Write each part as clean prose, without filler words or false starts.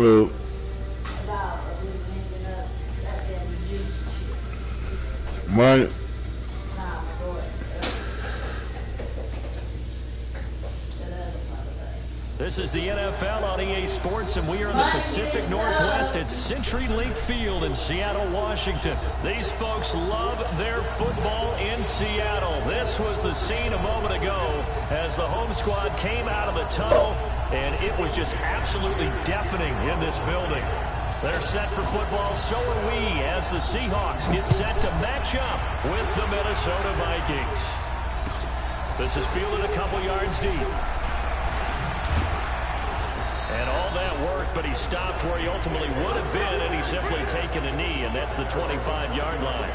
club. Money. This is the NFL on EA Sports, and we are in the Pacific Northwest at CenturyLink Field in Seattle, Washington. These folks love their football in Seattle. This was the scene a moment ago as the home squad came out of the tunnel, and it was just absolutely deafening in this building. They're set for football, so are we, as the Seahawks get set to match up with the Minnesota Vikings. This is fielded a couple yards deep. And all that work, but he stopped where he ultimately would have been, and he's simply taken a knee, and that's the 25-yard line.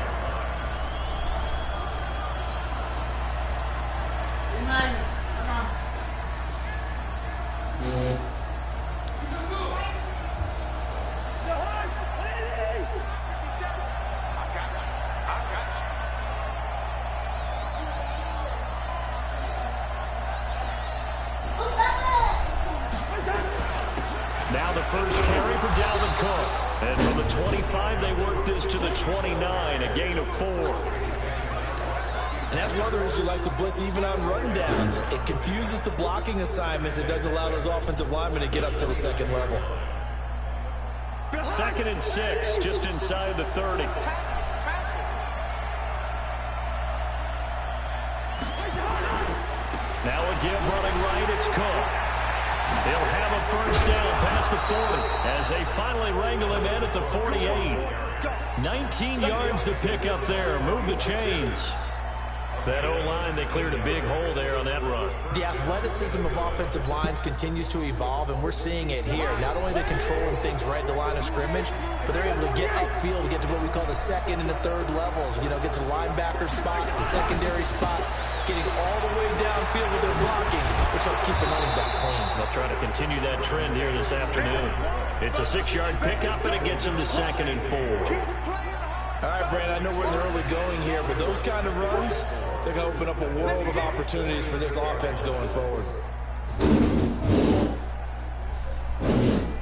Now the first carry for Dalvin Cook. And from the 25, they work this to the 29, a gain of 4. And that's one of the reasons you like to blitz even on run downs. It confuses the blocking assignments. It doesn't allow those offensive linemen to get up to the second level. 2nd and 6, just inside the 30. Now a give running right, it's Cook. He'll have a first down past the 40 as they finally wrangle him in at the 48. 19 yards to pick up there. Move the chains. That O-line, they cleared a big hole there on that run. The athleticism of offensive lines continues to evolve, and we're seeing it here. Not only are they controlling things right at the line of scrimmage, but they're able to get upfield to get to what we call the second and the third levels. You know, get to the linebacker spot, the secondary spot, getting all the way downfield with their blocking, which helps keep the running back clean. They'll try to continue that trend here this afternoon. It's a 6-yard pickup, and it gets them to 2nd and 4. All right, Brandon, I know we're in the early going here, but those kind of runs, they're going to open up a world of opportunities for this offense going forward.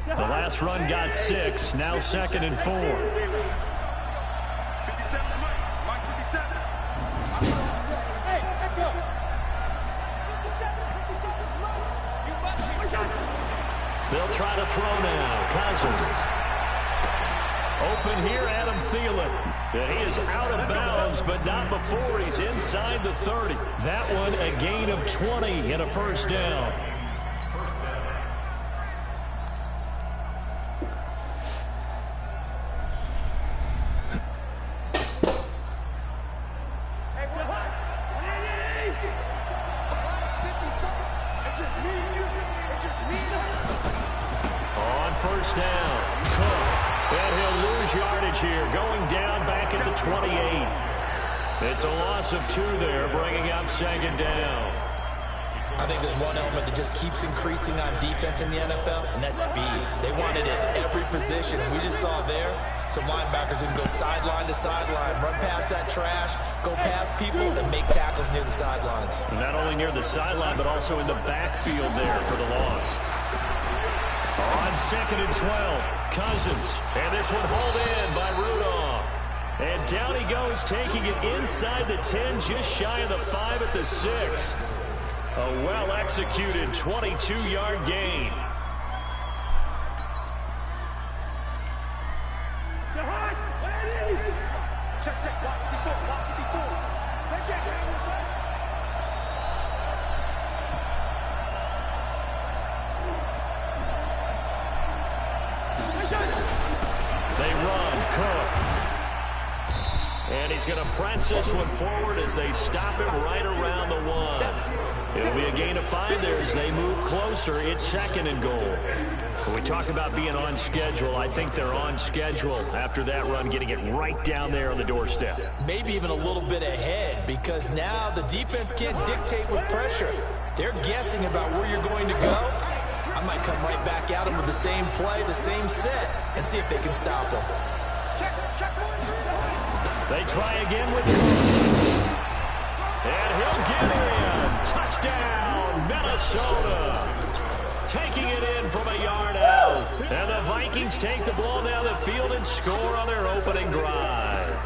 The last run got 6, now 2nd and 4. They'll try to throw now. Cousins. Open here, Adam Thielen. And he is out of bounds, but not before he's inside the 30. That one a gain of 20 and a first down. On first down, Cook. And he'll lose yardage here, going down back at the 28. It's a loss of 2 there, bringing up 2nd down. I think there's one element that just keeps increasing on defense in the NFL, and that's speed. They want it at every position. And we just saw there some linebackers who can go sideline to sideline, run past that trash, go past people, and make tackles near the sidelines. And not only near the sideline, but also in the backfield there for the loss. On 2nd and 12, Cousins. And this one hauled in by Rudolph. And down he goes, taking it inside the 10, just shy of the 5 at the 6. A well-executed 22-yard gain. They run, Cook. And he's going to press this one forward as they stop him right around the 1. It'll be a gain of 5 there as they move closer. It's 2nd and goal. When we talk about being on schedule, I think they're on schedule after that run, getting it right down there on the doorstep. Maybe even a little bit ahead, because now the defense can't dictate with pressure. They're guessing about where you're going to go. I might come right back at them with the same play, the same set, and see if they can stop them. They try again with Cook. And he'll get in. Touchdown, Minnesota. Taking it in from a yard out. And the Vikings Vikings take the ball down the field and score on their opening drive.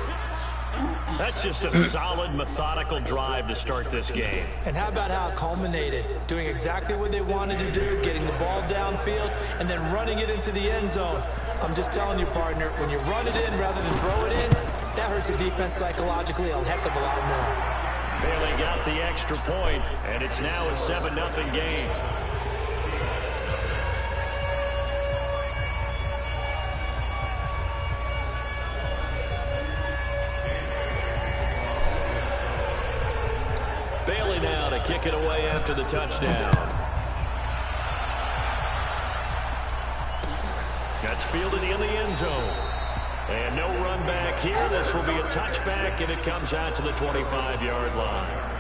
That's just a solid, methodical drive to start this game. And how about how it culminated? Doing exactly what they wanted to do, getting the ball downfield, and then running it into the end zone. I'm just telling you, partner, when you run it in rather than throw it in, that hurts a defense psychologically a heck of a lot more. Bailey got the extra point, and it's now a 7-0 game. Bailey now to kick it away after the touchdown. That's fielded in the end zone. And no run back here. This will be a touchback, and it comes out to the 25-yard line.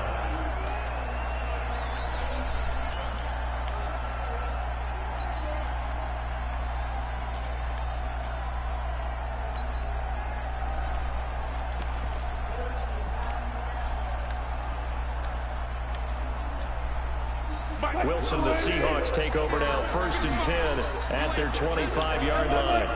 Wilson, the Seahawks take over now, 1st and 10 at their 25-yard line.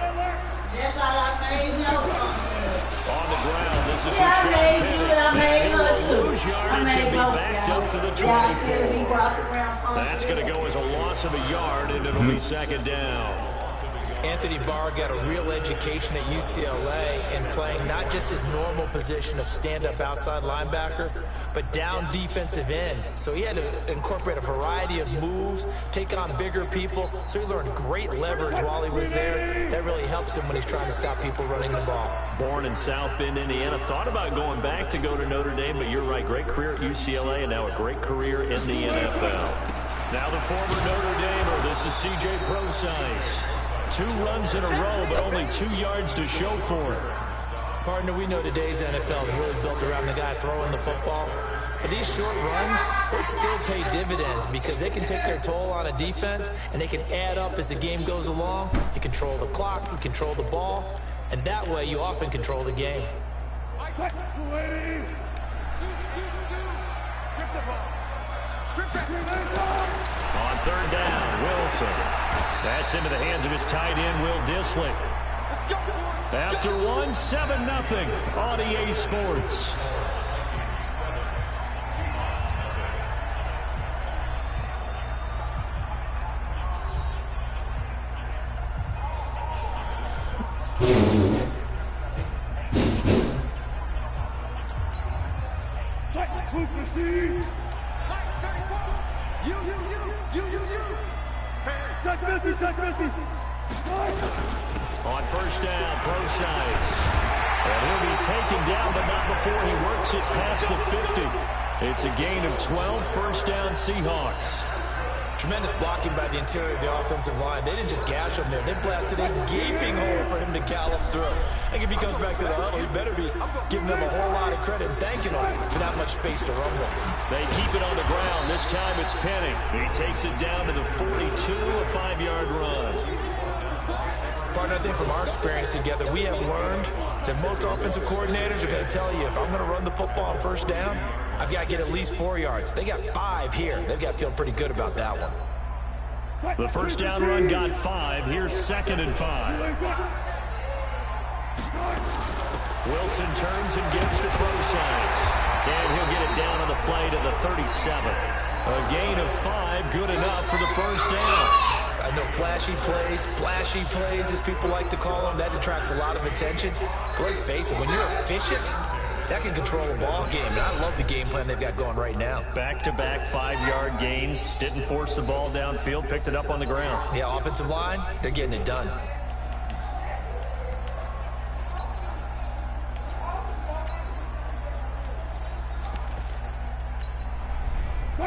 On the ground, this is Rashad Penny. He will lose yardage and be backed up to the 24. That's going to go as a loss of a yard, and it'll be 2nd down. Anthony Barr got a real education at UCLA in playing not just his normal position of stand-up outside linebacker, but down defensive end. So he had to incorporate a variety of moves, take on bigger people. So he learned great leverage while he was there. That really helps him when he's trying to stop people running the ball. Born in South Bend, Indiana. Thought about going back to go to Notre Dame, but you're right. Great career at UCLA and now a great career in the NFL. Now the former Notre Damer. This is C.J. Procise. 2 runs in a row, but only 2 yards to show for it. Partner, we know today's NFL is really built around the guy throwing the football. But these short runs, they still pay dividends because they can take their toll on a defense, and they can add up as the game goes along. You control the clock, you control the ball, and that way you often control the game. On 3rd down, Wilson. That's into the hands of his tight end, Will Dissly. After 1, 7-0 on EA Sports. On 1st down, Procise. And he'll be taken down, but not before he works it past the 50. It's a gain of 12, 1st down Seahawks. Tremendous blocking by the interior of the offensive line. They didn't just gash him there. They blasted a gaping hole for him to gallop through. I think if he comes back to the huddle, he better be giving them a whole lot of credit and thanking them for not much space to run with. They keep it on the ground. This time it's Penny. He takes it down to the 42, a 5-yard run. Partner, I think from our experience together, we have learned that most offensive coordinators are going to tell you, if I'm going to run the football on 1st down, I've got to get at least 4 yards. They got 5 here. They've got to feel pretty good about that one. The 1st down run got 5. Here's 2nd and 5. Wilson turns and gives to Procise. And he'll get it down on the play to the 37. A gain of 5, good enough for the 1st down. I know flashy plays, splashy plays, as people like to call them, that attracts a lot of attention. But let's face it, when you're efficient, that can control a ball game. And I love the game plan they've got going right now. Back-to-back 5-yard gains. Didn't force the ball downfield. Picked it up on the ground. Yeah, offensive line, they're getting it done.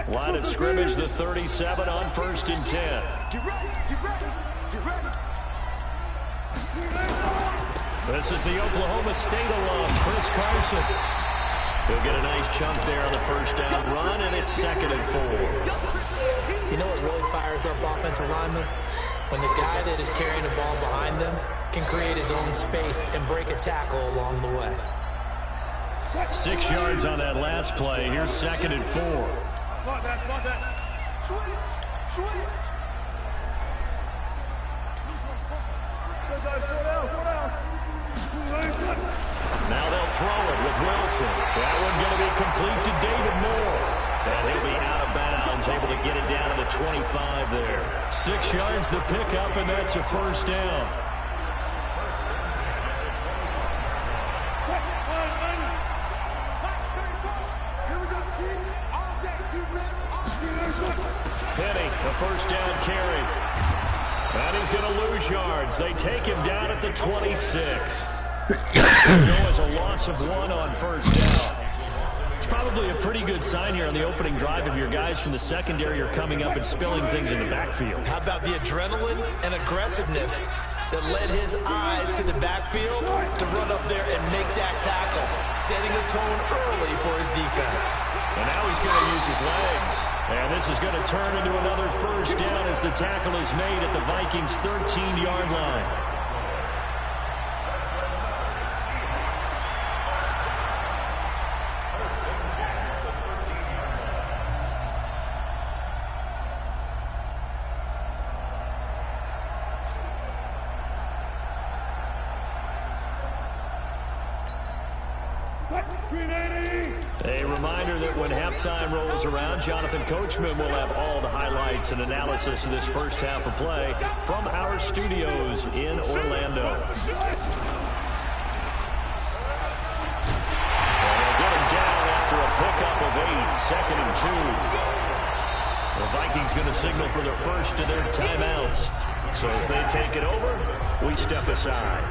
Line of scrimmage, the 37 on 1st and 10. Get ready, get ready, get ready. This is the Oklahoma State alum, Chris Carson. He'll get a nice chunk there on the 1st down run, and it's 2nd and 4. You know what really fires up offensive linemen? When the guy that is carrying the ball behind them can create his own space and break a tackle along the way. 6 yards on that last play. Here's 2nd and 4. Switch, switch. Now they'll throw it with Wilson. That one going to be complete to David Moore. And he'll be out of bounds, able to get it down to the 25 there. 6 yards the pickup, and that's a first down. Penny, the first down carry. And he's going to lose yards. They take him down at the 26. Go as a loss of 1 on first down. It's probably a pretty good sign here on the opening drive if your guys from the secondary are coming up and spilling things in the backfield. How about the adrenaline and aggressiveness that led his eyes to the backfield to run up there and make that tackle, setting a tone early for his defense. And now he's going to use his legs. And this is going to turn into another first down as the tackle is made at the Vikings' 13-yard line. A reminder that when halftime rolls around, Jonathan Coachman will have all the highlights and analysis of this first half of play from our studios in Orlando. And they'll get him down after a pickup of 8, 2nd and 2. The Vikings going to signal for the first of their timeouts. So as they take it over, we step aside.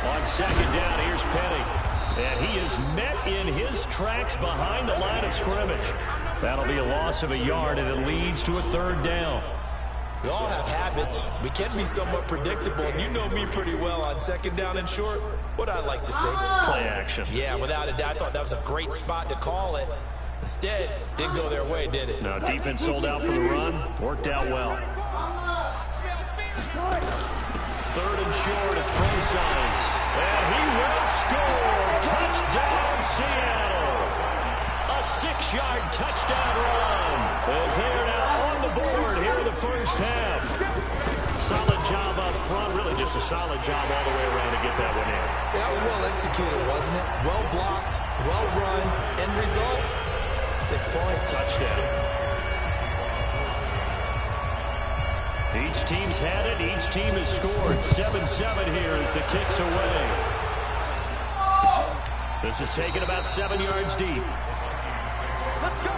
On second down, here's Penny. And he is met in his tracks behind the line of scrimmage. That'll be a loss of 1 yard, and it leads to a 3rd down. We all have habits. We can be somewhat predictable, and you know me pretty well on 2nd down and short. What I like to say? Play action. Yeah, without a doubt. I thought that was a great spot to call it. Instead, didn't go their way, did it? No, defense sold out for the run. Worked out well. 3rd and short, it's Procise. And he will score. Touchdown, Seattle. A 6-yard touchdown run. As they are now on the board here in the first half. Solid job up front. Really just a solid job all the way around to get that one in. That was well executed, wasn't it? Well blocked, well run. End result, 6 points. Touchdown. Each team's had it. Each team has scored. 7-7 here as the kick's away. This is taken about 7 yards deep. Let's go.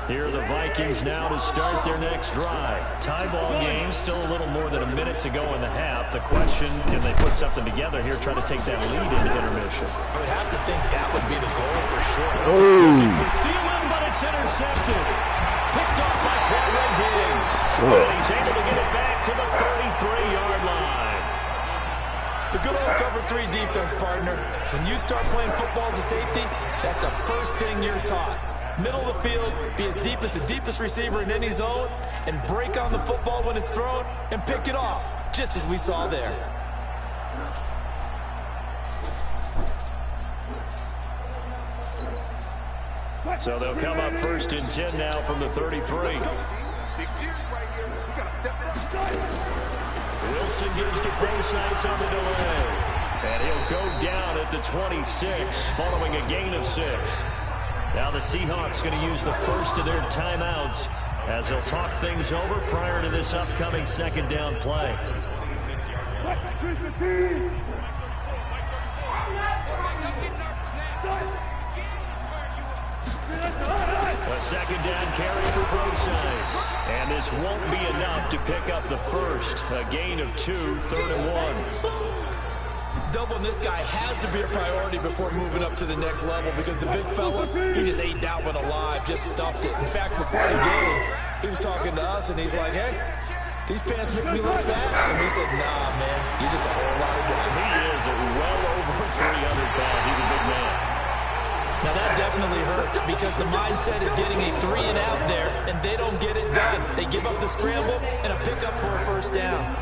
Here are the Vikings now to start their next drive. Tie ball game, still a little more than a minute to go in the half. The question, can they put something together here, try to take that lead into intermission? I would have to think that would be the goal for sure. Looking for Thielen, but it's intercepted. Picked off by Quadro Diggs. And he's able to get it back to the 33-yard line. The good old cover 3 defense, partner. When you start playing football as a safety, that's the first thing you're taught. Middle of the field, be as deep as the deepest receiver in any zone, and break on the football when it's thrown and pick it off, just as we saw there. So they'll come up 1st and 10 now from the 33. Big series right here. We got to step it up. Wilson gives to Procise on the delay. And he'll go down at the 26 following a gain of 6. Now the Seahawks going to use the first of their timeouts as they'll talk things over prior to this upcoming 2nd down play. A second down carry for Procise. And this won't be enough to pick up the first. A gain of 2, 3rd and 1. Doubling this guy has to be a priority before moving up to the next level because the big fella, he just ate that one alive, just stuffed it. In fact, before the game, he was talking to us, and he's like, hey, these pants make me look fat. And we said, nah, man, you're just a whole lot of guy. He is well over 300 pounds. He's a big man. Now, that definitely hurts because the mindset is getting a 3 and out there, and they don't get it done. They give up the scramble and a pickup for a first down.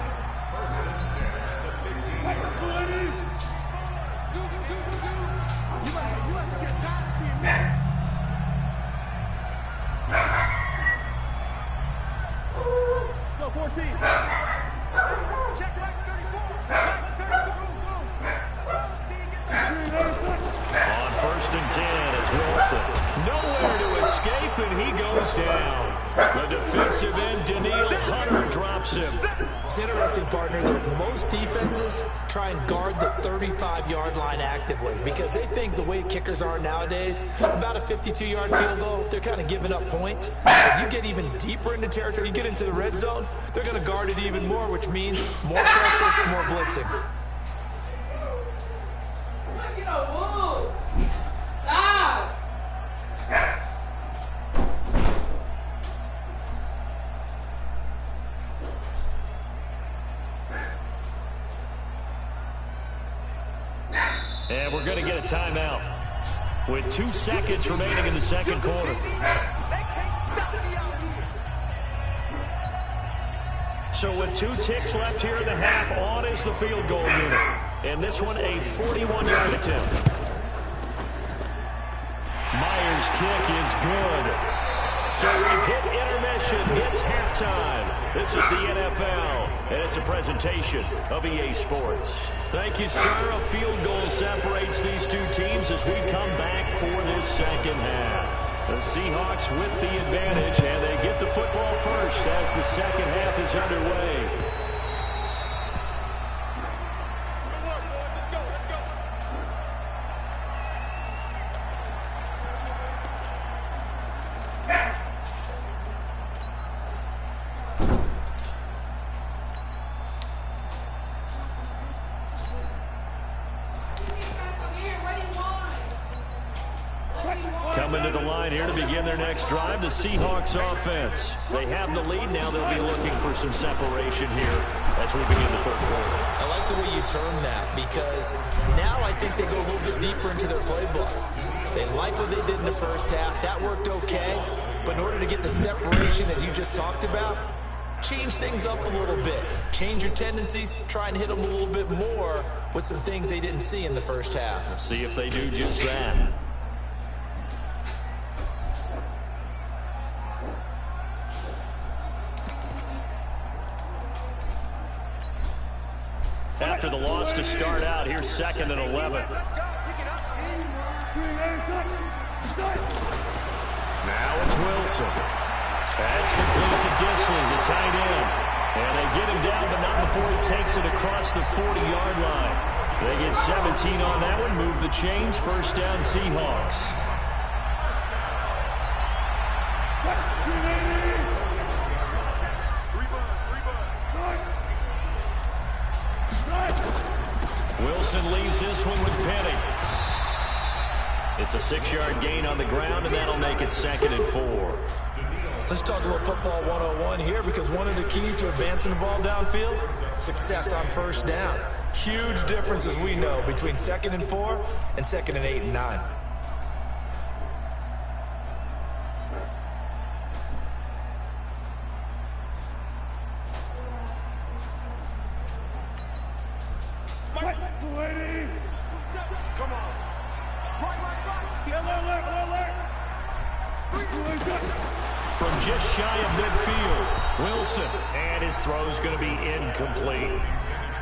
Go 14. Check right 34. On 1st and 10, it's Wilson. Nowhere to escape, and he goes down. The defensive end, Daniil Hunter, drops him. It's interesting, partner, that most defenses try and guard the 35-yard line actively because they think the way kickers are nowadays, about a 52-yard field goal, they're kind of giving up points. If you get even deeper into territory, you get into the red zone, they're going to guard it even more, which means more pressure, more blitzing. And we're going to get a timeout with 2 seconds remaining in the second quarter. So with 2 ticks left here in the half, on is the field goal unit. And this one, a 41-yard attempt. Myers' kick is good. So we've hit intermission. It's halftime. This is the NFL, and it's a presentation of EA Sports. Thank you, sir. A field goal separates these 2 teams as we come back for this second half. The Seahawks with the advantage, and they get the football first as the second half is underway. Coming to the line here to begin their next drive, the Seahawks offense. They have the lead. Now they'll be looking for some separation here as we begin the third quarter. I like the way you term that because now I think they go a little bit deeper into their playbook. They like what they did in the first half. That worked okay. But in order to get the separation that you just talked about, change things up a little bit. Change your tendencies. Try and hit them a little bit more with some things they didn't see in the first half. Let's see if they do just that. After the loss to start out, here's 2nd and 11. Now it's Wilson. That's complete to Disley, the tight end. And they get him down, but not before he takes it across the 40-yard line. They get 17 on that one, move the chains, first down Seahawks. Wilson leaves this one with Penny. It's a 6-yard gain on the ground, and that'll make it 2nd and 4. Let's talk a little football 101 here because one of the keys to advancing the ball downfield, success on first down. Huge difference, as we know, between 2nd and 4 and 2nd and 8 and 9. Come on. Right. From just shy of midfield, Wilson, and his throw's going to be incomplete.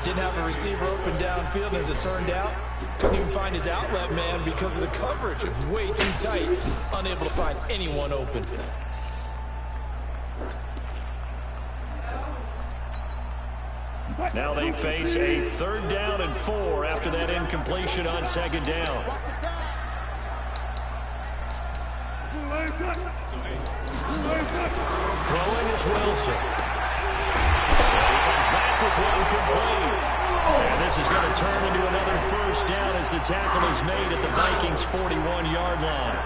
Didn't have a receiver open downfield, and as it turned out, couldn't even find his outlet man because of the coverage. It was way too tight, unable to find anyone open. Now they face a 3rd down and 4 after that incompletion on 2nd down. Throwing is Wilson. And he comes back with one complete. And this is going to turn into another first down as the tackle is made at the Vikings' 41-yard line.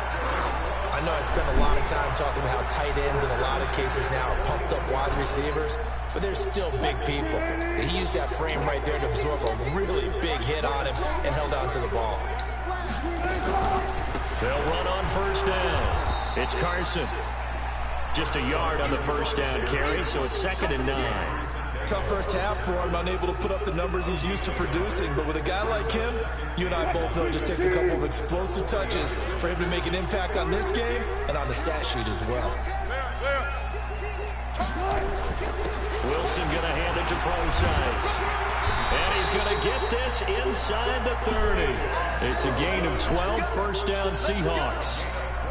I know I spent a lot of time talking about how tight ends in a lot of cases now are pumped up wide receivers, but they're still big people. He used that frame right there to absorb a really big hit on him and held on to the ball. They'll run on first down. It's Carson. Just a yard on the first down carry, so it's 2nd and 9. Tough first half for him, unable to put up the numbers he's used to producing. But with a guy like him, you and I both know it just takes a couple of explosive touches for him to make an impact on this game and on the stat sheet as well. Wilson going to hand it to Procise. And he's going to get this inside the 30. It's a gain of 12, first down Seahawks.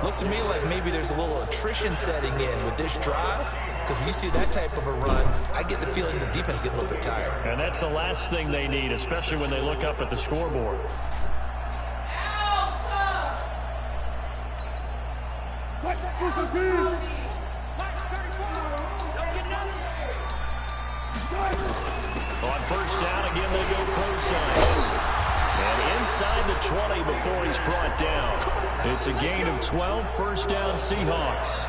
Looks to me like maybe there's a little attrition setting in with this drive. Because when you see that type of a run, I get the feeling the defense getting a little bit tired. And that's the last thing they need, especially when they look up at the scoreboard. On first down, again, they go Procise. And inside the 20 before he's brought down. It's a gain of 12, first down Seahawks.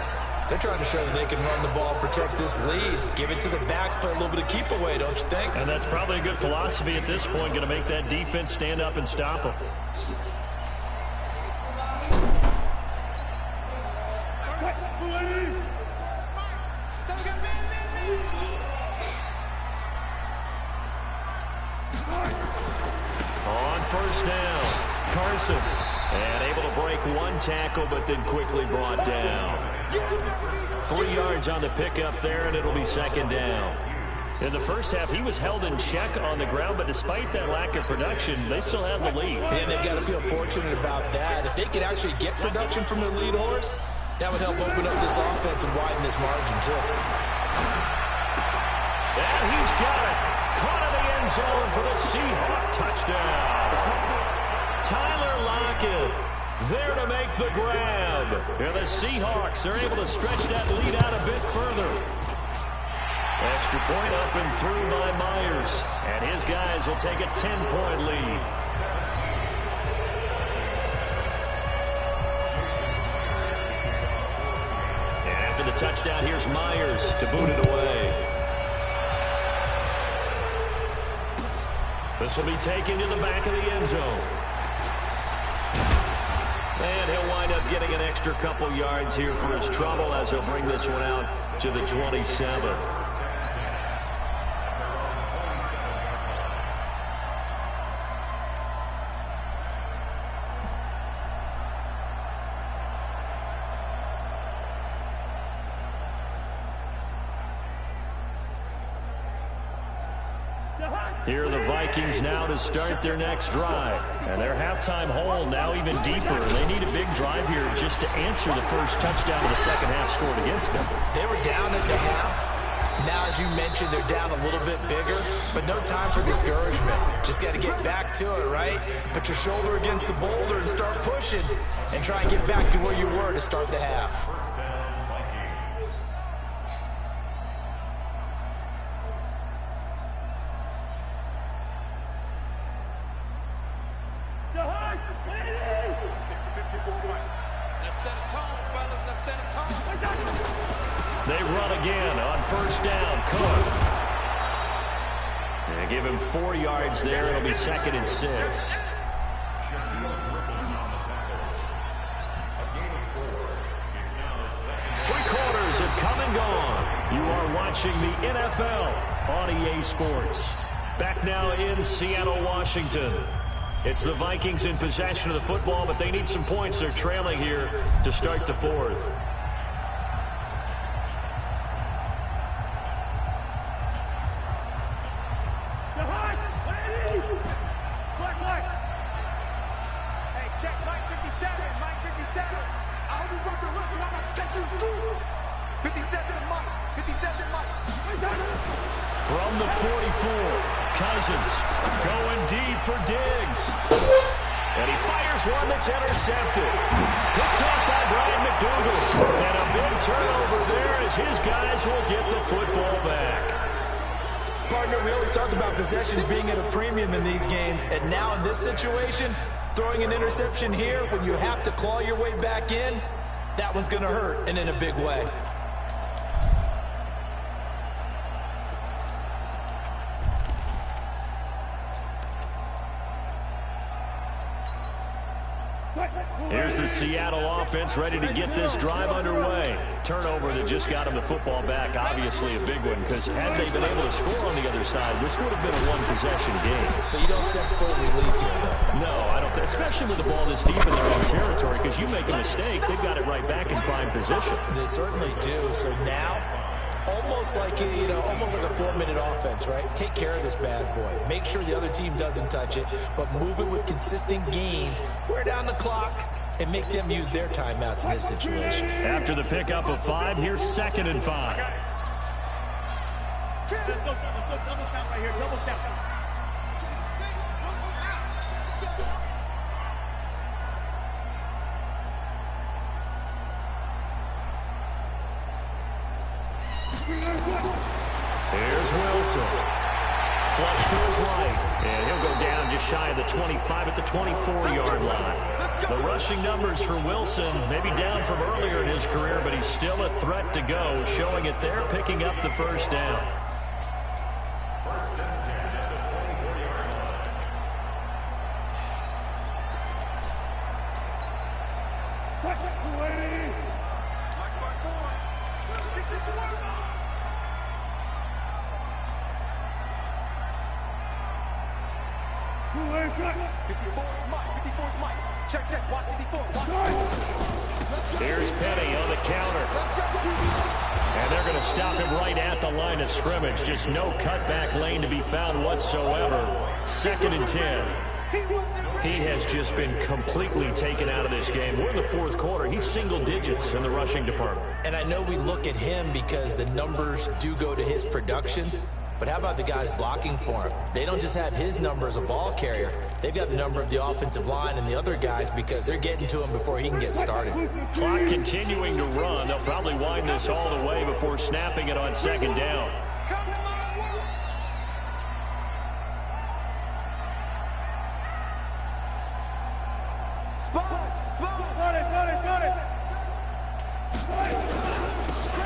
They're trying to show that they can run the ball, protect this lead. Give it to the backs, play a little bit of keep away, don't you think? And that's probably a good philosophy at this point, going to make that defense stand up and stop them. On first down, Carson. And able to break one tackle, but then quickly brought down. 3 yards on the pickup there, and it'll be 2nd down. In the first half, he was held in check on the ground, but despite that lack of production, they still have the lead. And they've got to feel fortunate about that. If they could actually get production from their lead horse, that would help open up this offense and widen this margin, too. And he's got it. Caught in the end zone for the Seahawk touchdown. Tyler Lockett there to make the grab. And the Seahawks are able to stretch that lead out a bit further. Extra point up and through by Myers. And his guys will take a 10-point lead. And after the touchdown, here's Myers to boot it away. This will be taken to the back of the end zone. And he'll wind up getting an extra couple yards here for his trouble as he'll bring this one out to the 27. Here are the Vikings now to start their next drive. And their halftime hole now even deeper. They need a big drive here just to answer the first touchdown of the second half scored against them. They were down at the half. Now, as you mentioned, they're down a little bit bigger, but no time for discouragement. Just got to get back to it, right? Put your shoulder against the boulder and start pushing and try and get back to where you were to start the half. They run again on first down. Cook. And give him 4 yards there. It'll be 2nd and 6. Three quarters have come and gone. You are watching the NFL on EA Sports. Back now in Seattle, Washington. It's the Vikings in possession of the football, but they need some points. They're trailing here to start the fourth. From the 44, Cousins going deep for Diggs. And he fires one that's intercepted. Picked off by Brian McDougal. And a big turnover there as his guys will get the football back. Partner, we always talk about possessions being at a premium in these games. And now in this situation, throwing an interception here when you have to claw your way back in, that one's going to hurt, and in a big way. Here's the Seattle offense ready to get this drive underway. Turnover that just got him the football back. Obviously a big one, because had they been able to score on the other side, this would have been a one-possession game. So you don't sense full relief here, though? No, I don't. Especially with the ball this deep in their own territory, because you make a mistake, they've got it right back in prime position. They certainly do. So now, almost like a 4-minute offense, right? Take care of this bad boy. Make sure the other team doesn't touch it, but move it with consistent gains. Wear down the clock and make them use their timeouts in this situation. After the pickup of 5, here's 2nd and 5. Let's go, double count right here, double count. Here's Wilson. Flush to his right. And he'll go down just shy of the 25 at the 24-yard line. The rushing numbers for Wilson maybe down from earlier in his career, but he's still a threat to go, showing it there, picking up the first down. Here's Penny on the counter. And they're going to stop him right at the line of scrimmage. Just no cutback lane to be found whatsoever. 2nd and 10. He has just been completely taken out of this game. We're in the 4th quarter. He's single digits in the rushing department. And I know we look at him because the numbers do go to his production. But how about the guys blocking for him? They don't just have his number as a ball carrier. They've got the number of the offensive line and the other guys because they're getting to him before he can get started. Clock continuing to run. They'll probably wind this all the way before snapping it on 2nd down.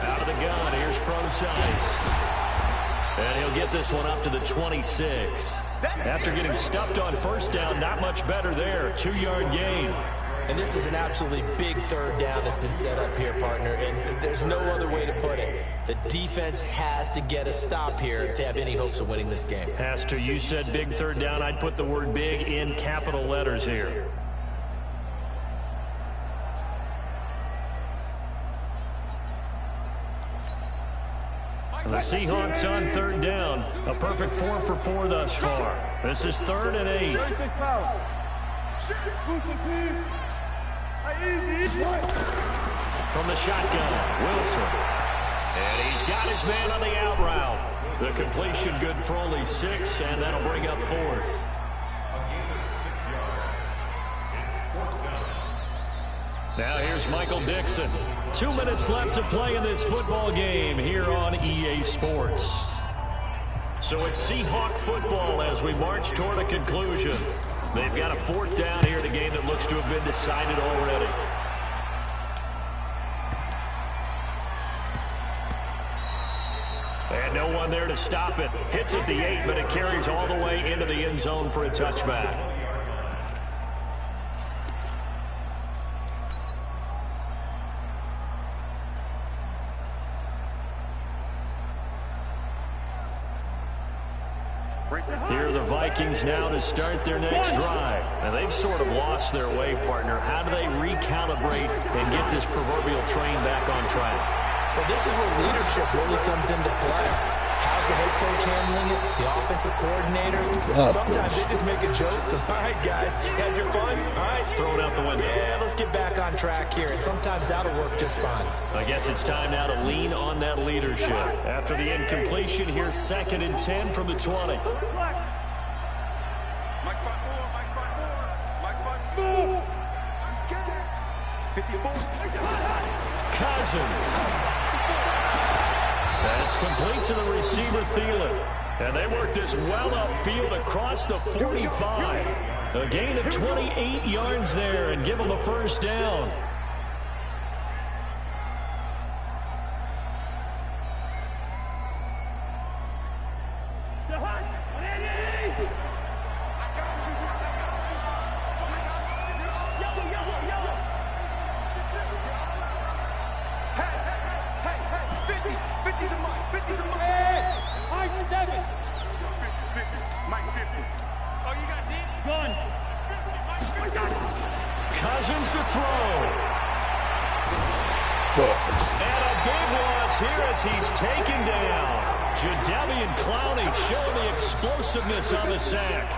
Out of the gun. Here's Pro-Size. And he'll get this one up to the 26. After getting stuffed on 1st down, not much better there. 2-yard gain. And this is an absolutely big 3rd down that's been set up here, partner. And there's no other way to put it. The defense has to get a stop here if they have any hopes of winning this game. Has to. You said big 3rd down. I'd put the word big in capital letters here. The Seahawks on 3rd down. A perfect 4 for 4 thus far. This is 3rd and 8. From the shotgun, Wilson. And he's got his man on the out route. The completion good for only 6, and that'll bring up 4th. Now here's Michael Dixon. 2 minutes left to play in this football game here on EA Sports. So it's Seahawk football as we march toward a conclusion. They've got a 4th down here in a game that looks to have been decided already. And no one there to stop it. Hits at the 8, but it carries all the way into the end zone for a touchback. Here are the Vikings now to start their next drive. And they've sort of lost their way, partner. How do they recalibrate and get this proverbial train back on track? Well, this is where leadership really comes into play. How's the head coach handling it? The offensive coordinator? Sometimes they just make a joke. All right, guys, had your fun? All right. Throw it out the window. Yeah, let's get back on track here. And sometimes that'll work just fine. I guess it's time now to lean on that leadership. After the incompletion, here's 2nd and 10 from the 20. Cousins. That's complete to the receiver, Thielen. And they work this well upfield across the 45. A gain of 28 yards there and give them a first down. Cousins to throw. And a big loss here as he's taken down. Jadeveon Clowney showing the explosiveness on the sack.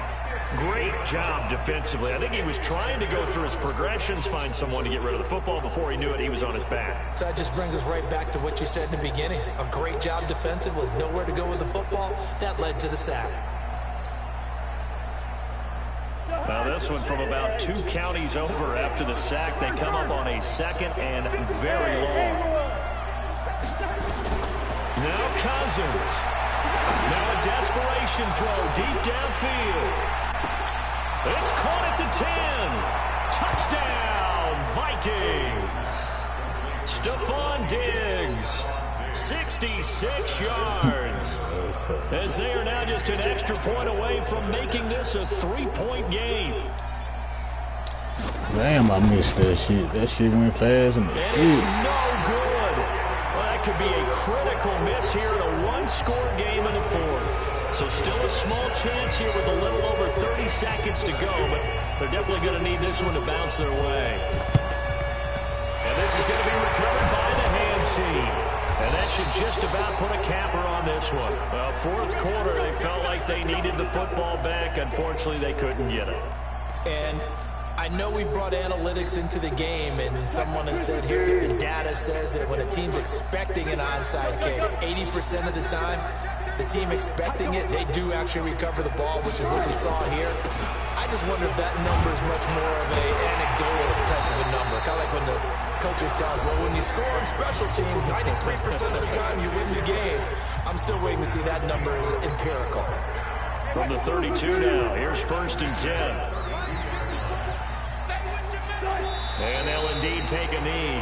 Great job defensively. I think he was trying to go through his progressions, find someone to get rid of the football. Before he knew it, he was on his back. So that just brings us right back to what you said in the beginning. A great job defensively. Nowhere to go with the football. That led to the sack. Now this one from about 2 counties over after the sack. They come up on a second and very long. Now Cousins. Now a desperation throw deep downfield. It's caught at the 10. Touchdown, Vikings. Stephon Diggs. 66 yards. As they are now just an extra point away from making this a 3-point game. Damn, I missed that shit. That shit went fast and it's no good. Well, that could be a critical miss here in a one-score game in the fourth. So still a small chance here with a little over 30 seconds to go, but they're definitely going to need this one to bounce their way. And this is going to be recovered by the hands team. And that should just about put a capper on this one. Well, fourth quarter, they felt like they needed the football back. Unfortunately, they couldn't get it. And I know we brought analytics into the game, and someone has said here that the data says that when a team's expecting an onside kick, 80% of the time, the team expecting it, they do actually recover the ball, which is what we saw here. I just wonder if that number is much more of an anecdotal type of a number. Kind of like when the coaches tell us, well, when you score on special teams, 93% of the time you win the game. I'm still waiting to see that number is empirical. From the 32 now, here's 1st and 10. And they'll indeed take a knee.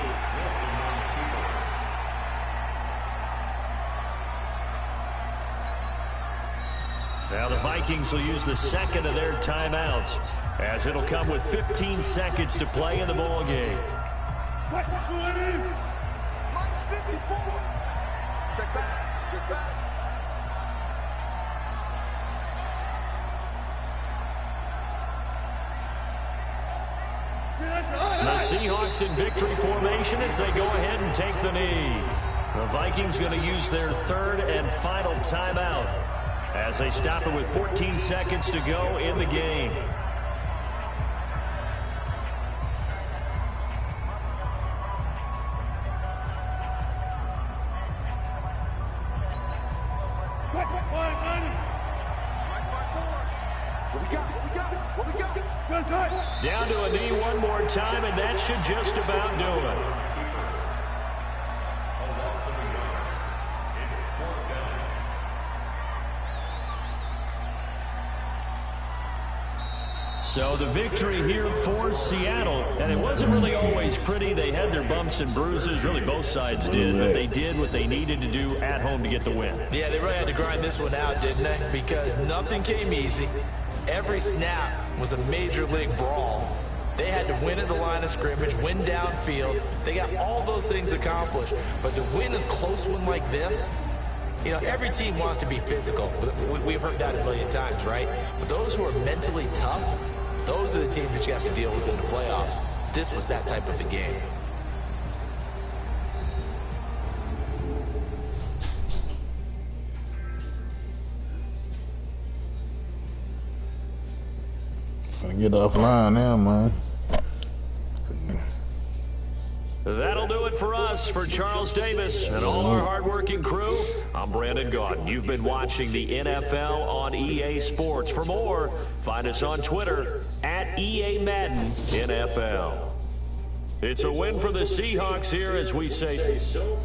Now the Vikings will use the second of their timeouts, as it'll come with 15 seconds to play in the ball game. Check back. The Seahawks in victory formation as they go ahead and take the knee. The Vikings going to use their third and final timeout as they stop it with 14 seconds to go in the game. Down to a knee one more time, and that should just about do it. So the victory here for Seattle, and it wasn't really always pretty. They had their bumps and bruises, really both sides did, but they did what they needed to do at home to get the win. Yeah, they really had to grind this one out, didn't they? Because nothing came easy. Every snap was a major league brawl. They had to win at the line of scrimmage, win downfield. They got all those things accomplished. But to win a close one like this, you know, every team wants to be physical. We've heard that a million times, right? But those who are mentally tough, those are the teams that you have to deal with in the playoffs. This was that type of a game. Gonna get offline now, man. That'll do it for us. For Charles Davis and all our hardworking crew, I'm Brandon Gaudin. You've been watching the NFL on EA Sports. For more, find us on Twitter at EA Madden NFL. It's a win for the Seahawks here as we say so.